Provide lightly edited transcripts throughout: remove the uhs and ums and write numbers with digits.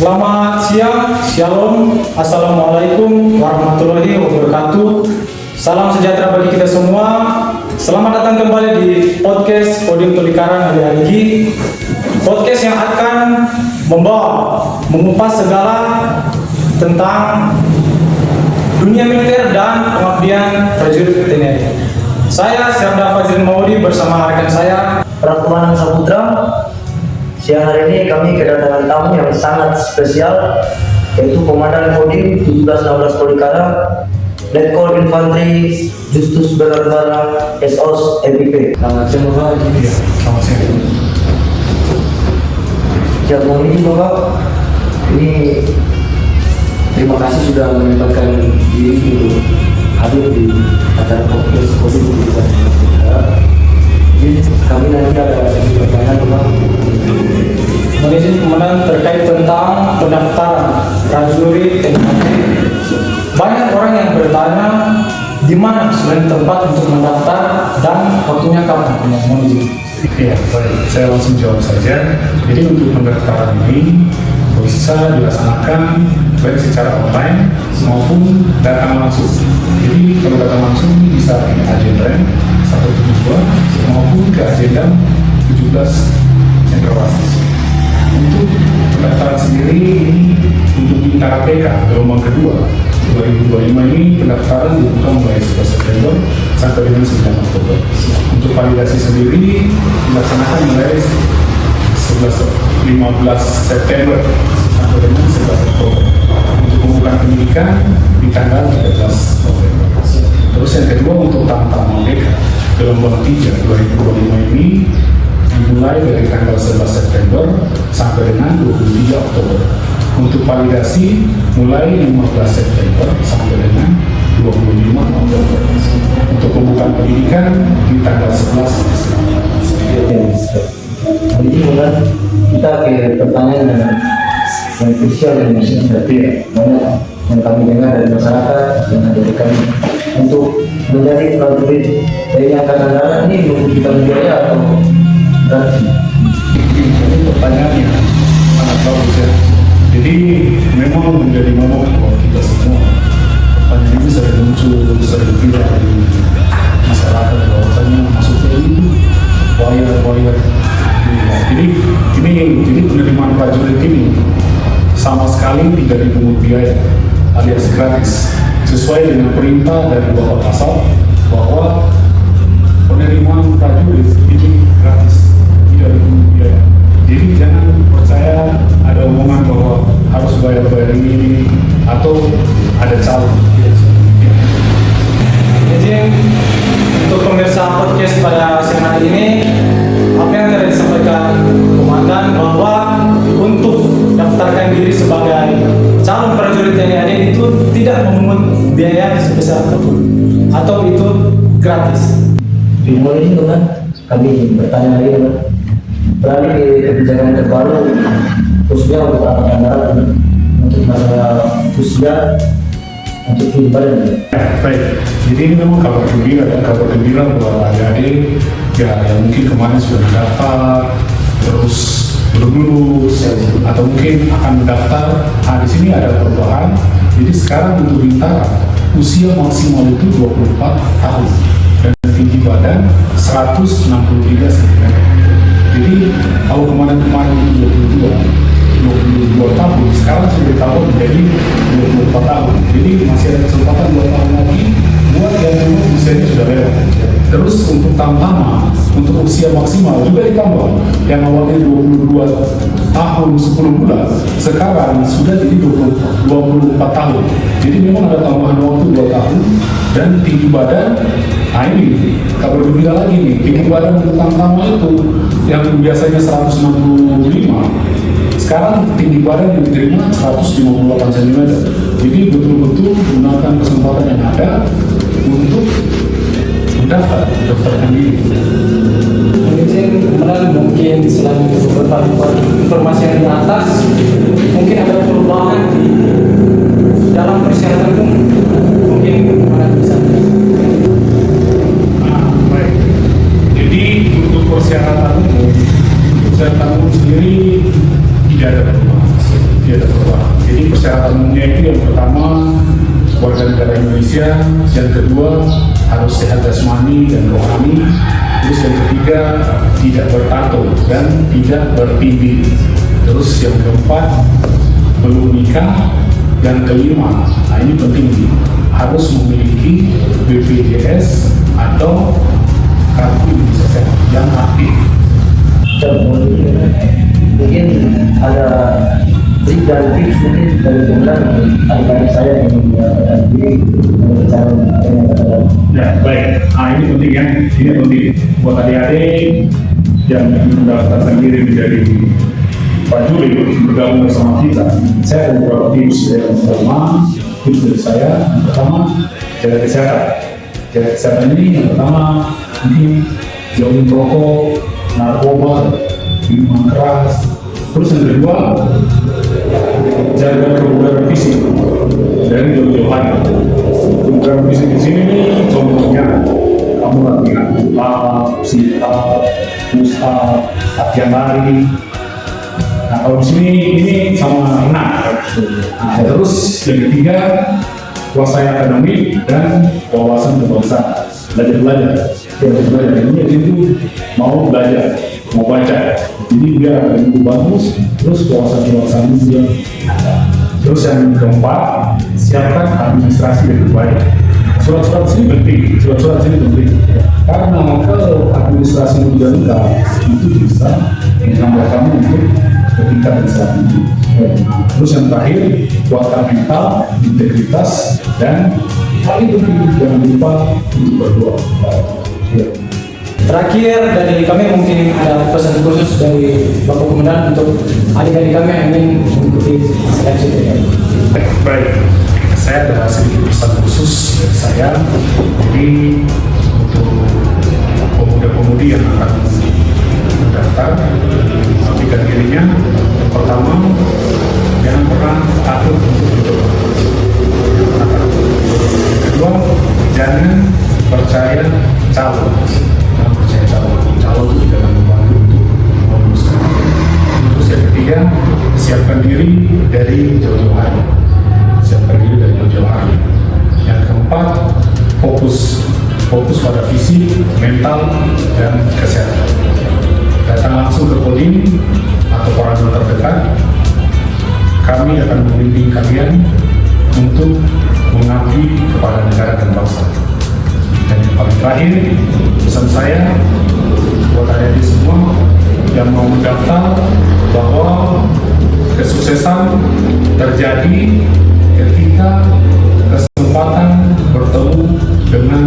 Selamat siang, shalom, assalamualaikum warahmatullahi wabarakatuh. Salam sejahtera bagi kita semua. Selamat datang kembali di podcast Podium Tolikara hari ini. Podcast yang akan mengupas segala tentang dunia militer dan pengabdian prajurit TNI. Saya Syarda Fajrin Maudi bersama rekan saya Ratmanan Saputra. Siang hari ini kami kedatangan tamu yang sangat spesial, yaitu Komandan Kodim 1716 Tolikara, Letkol Infanteri Justus Belarbara SOS MPP. Selamat siang Bapak. Selamat siang. Ya, mohon izin Bapak, ini terima kasih sudah menyempatkan diri untuk hadir di acara podcast Kodim 1716 Tolikara. Jadi kami nanti ada sesi pertanyaan Bapak. Mohon izin Komandan terkait tentang pendaftaran prajurit TNI. Banyak orang yang bertanya di mana sebenarnya tempat untuk mendaftar dan waktunya kapan? Mohon izin. Ya, baik. Saya langsung jawab saja. Jadi untuk pendaftaran ini bisa dilaksanakan baik secara online maupun datang langsung. Jadi kalau datang langsung bisa di agenda 172 maupun ke agenda 17 Cendrawasih. Untuk pendaftaran sendiri ini untuk bintara PK gelombang kedua 2025 ini pendaftaran dibuka mulai 11 September sampai dengan 9 Oktober. Untuk validasi sendiri dilaksanakan mulai 15 September sampai dengan 11 Oktober. Untuk pembukaan pendidikan di tanggal 13 November. Terus yang kedua untuk tamu-tamu PK gelombang 3 2025 ini dimulai dari tanggal 11 September sampai dengan 23 Oktober. Untuk validasi mulai 15 September sampai dengan 25 Oktober. Untuk pembukaan pendidikan di tanggal 11 Desember. Jadi kemudian kita ke pertanyaan yang krusial dan banyak yang kami dengar dari masyarakat dan dari kami untuk menjadi prajurit TNI Angkatan Darat ini membutuhkan biaya atau gratis? Ini pertanyaannya sangat bagus ya. Jadi memang menjadi momok buat kita semua. Pertanyaan ini sering muncul, sering viral di masyarakat bahwasanya maksudnya itu wire. Jadi penerimaan prajurit ini sama sekali tidak dipungut biaya alias gratis, sesuai dengan perintah dari Bapak Kasal bahwa penerimaan prajurit ini gratis, tidak dipungut biaya. Jadi jangan percaya ada omongan bahwa harus bayar ini atau ada calon. Jadi untuk pemirsa podcast pada siang hari ini, apa yang tadi disampaikan Komandan bahwa untuk daftarkan diri sebagai calon prajurit TNI itu tidak memungut biaya sebesar apapun atau itu gratis. Terima kasih teman. Kami bertanya lagi teman. Beralih ke kebijakan terbaru khususnya untuk Angkatan Darat untuk masalah usia untuk ibadah. Baik, jadi ini memang kabar gembira bahwa adik-adik yang mungkin kemarin sudah mendaftar terus belum lulus atau mungkin akan mendaftar. Di sini ada perubahan. Jadi sekarang untuk bintara usia maksimal itu 24 tahun dan tinggi badan 163 cm. Jadi kalau kemarin itu 22 tahun, sekarang sudah ditambah menjadi 24 tahun. Jadi masih ada kesempatan 2 tahun lagi buat yang memang usianya sudah lewat. Terus untuk tamtama, untuk usia maksimal juga ditambah. Yang awalnya 22 tahun 10 bulan, sekarang sudah jadi 24 tahun. Jadi memang ada tambahan waktu 2 tahun dan tinggi badan. Nah ini kabar gembira lagi nih, tinggi badan untuk tamtama itu yang biasanya 165, sekarang tinggi badan yang diterima 158 cm. Jadi betul-betul gunakan kesempatan yang ada untuk mendaftarkan diri. Mungkin selain beberapa informasi yang di atas, mungkin ada perubahan di dalam persyaratan mungkin mana bisa. Baik. Jadi untuk persyaratan umum sendiri tidak ada perubahan. tidak berubah. Jadi persyaratan umumnya itu yang pertama warga negara Indonesia, yang kedua harus sehat jasmani dan rohani, terus yang ketiga tidak bertato dan tidak bertindih, terus yang keempat belum nikah, yang kelima, nah ini penting nih, harus memiliki BPJS atau kartu Indonesia Sehat yang aktif. Mungkin ada trik dan tips mungkin dari teman adik-adik saya yang mendapatkan diri calon Ya baik, nah ini penting ya, ini penting buat adik-adik yang ingin mendaftarkan diri menjadi prajurit bergabung bersama kita. Saya ada beberapa tips. Yang pertama, tips dari saya yang pertama jaga kesehatan. Jaga kesehatan ini yang pertama mungkin jauhin rokok, narkoba, minuman keras. Terus yang kedua jaga kebugaran fisik dari jauh-jauhan. Kebugaran fisik di sini nih contohnya kamu latihan sit-up, push-up, latihan lari. Nah kalau di sini ini sama renang. Nah, terus yang ketiga kuasai akademik dan wawasan kebangsaan. Belajar. Ini itu mau belajar, mau baca. Jadi biar akademik bagus, terus wawasan kebangsaan juga. Terus yang keempat, siapkan administrasi yang baik. Surat-surat sini penting, karena kalau administrasi sudah lengkap, itu bisa menambah kamu untuk ketingkat dan strategi. Terus yang terakhir, kuatkan mental, integritas, dan paling penting jangan lupa untuk berdoa. Terakhir dari kami mungkin ada pesan khusus dari Bapak Komandan untuk adik-adik kami yang ingin mengikuti seleksi TNI. Baik, saya ada sedikit pesan khusus dari saya. Jadi untuk pemuda-pemudi yang akan mendaftar, pastikan dirinya. Yang pertama, jangan pernah takut untuk berdoa. Yang kedua, jangan percaya calon. Calon itu jangan membantu untuk memuluskan. Terus yang ketiga, siapkan diri dari jauh-jauhan. Yang keempat, fokus pada fisik, mental, dan kesehatan. Datang langsung ke Kodim atau koramil terdekat. Kami akan membimbing kalian untuk mengabdi kepada negara dan bangsa. Dan yang paling terakhir, pesan saya buat adik-adik semua yang mau mendaftar bahwa kesuksesan terjadi ketika kesempatan bertemu dengan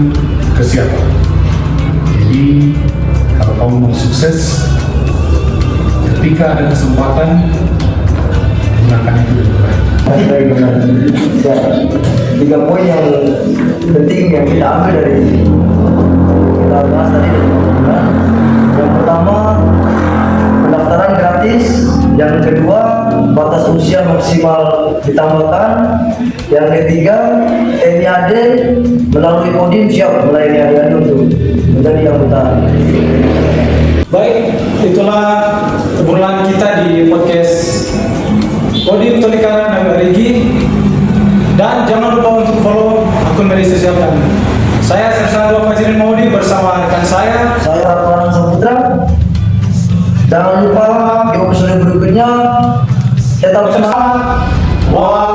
kesiapan. Jadi kalau kamu mau sukses, ketika ada kesempatan, gunakan itu dengan baik. Baik, benar. Tiga poin yang penting yang kita ambil dari kita bahas tadi. Yang pertama, pendaftaran gratis. Yang kedua, batas usia maksimal ditambahkan. Yang ketiga, TNI AD melalui Kodim siap melayani adik-adik untuk menjadi anggota. Baik, itulah obrolan kita di podcast Kodim Tolikara dan Regi. Dan jangan lupa untuk follow akun media sosial kami. Saya Sersan Dua Fajrin Maudi bersama rekan saya Ratmanan Saputra. Jangan lupa di episode berikutnya tetap semangat. Wah.